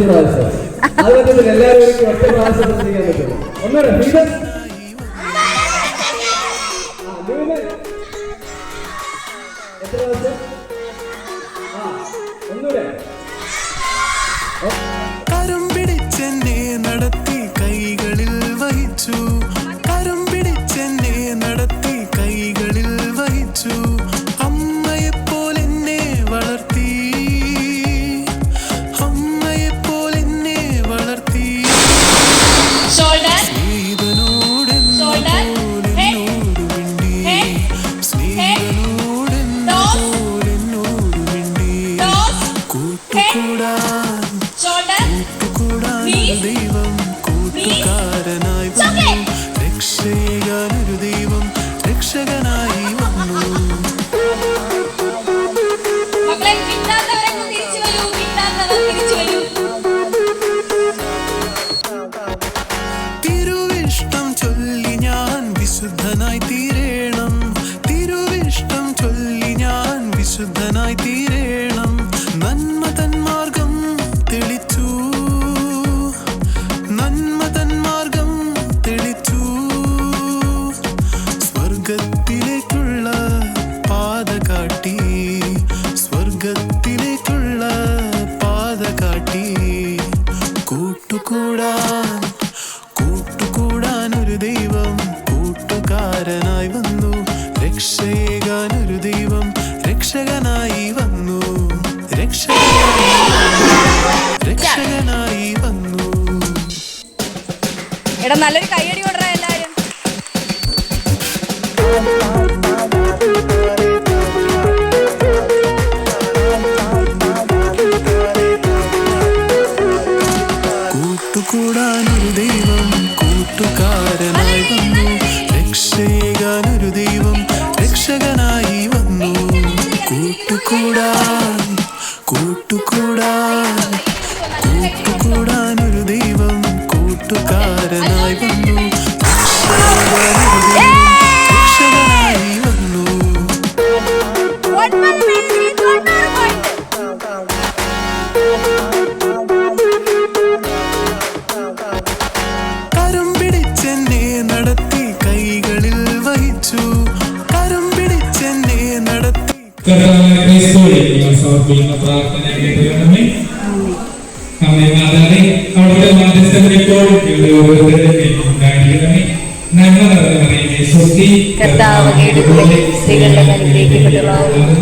പ്രാവശ്യം അത് പറ്റത്തില്ല. എല്ലാവരും ഒറ്റ പ്രാവശ്യം ശ്രദ്ധിക്കാൻ പറ്റും. ഒന്നുകൂടെ ഫ്രീഡം. എത്ര പ്രാവശ്യം? ഒന്നുകൂടെ. കരം പിടിച്ചെന്നെ നടത്തി കൈകളിൽ വഹിച്ചു, കരം പിടിച്ചെന്നെ നടത്തി കൈകളിൽ വഹിച്ചു. അമ്മയെപ്പോലെന്നെ വളർത്തി, അമ്മയെപ്പോലെന്നെ വളർത്തി. ദൈവം കൂട്ടുകാരനായി വന്നു, രക്ഷകനൊരു ദൈവം രക്ഷകനായി വന്നു. തിരുവിഷ്ടം ചൊല്ലി ഞാൻ വിശുദ്ധനായി തീരേണം, തിരുവിഷ്ടം ചൊല്ലി ഞാൻ വിശുദ്ധനായി തീരേണം. നന്മ തന്മാർഗം തെളിച്ചു, നന്മ തന്മാർഗം തെളിച്ചു. സ്വർഗത്തിലേക്കുള്ള പാത കാട്ടി, സ്വർഗത്തിലേക്കുള്ള പാത കാട്ടി. കൂട്ടുകൂടാൻ, കൂട്ടുകൂടാൻ ഒരു ദൈവം കൂട്ടുകാരനായി വന്നു, രക്ഷകനൊരു ദൈവം രക്ഷകനായി വന്നു, രക്ഷകനായി വന്നു. എടാ നല്ലൊരു കയ്യടി കൊടുറാ എല്ലാവരും. കൂട്ടുകൂടാനൊരു ദൈവം കൂട്ടുകാരനായി വന്നു, രക്ഷകനൊരു ദൈവം രക്ഷകനായി വന്നു. കൂട്ടുകൂടാൻ, കൂട്ടുകൂടാൻ, കൂട്ടുകൂടാനൊരു ദൈവം കൂട്ടുകാരനായി വന്നു, രക്ഷകനായി വന്നു. കരം പിടിച്ചെന്നെ നടത്തി കൈകളിൽ വഹിച്ചു, കരം പിടിച്ചെന്നെ നടത്തി. സമർപ്പിക്കുന്ന പ്രാർത്ഥന കേൾക്കണമേ. അമ്മേ മാതാവേ, അവിടുത്തെ മാധ്യസ്ഥതയോട് ഉണ്ടായിരിക്കണമേ. നന്മ നിറഞ്ഞവനെ സ്വസ്തി. കർത്താവ് സ്ത്രീകളുടെ അനുഗ്രഹിക്കപ്പെട്ടവളാകുന്നു.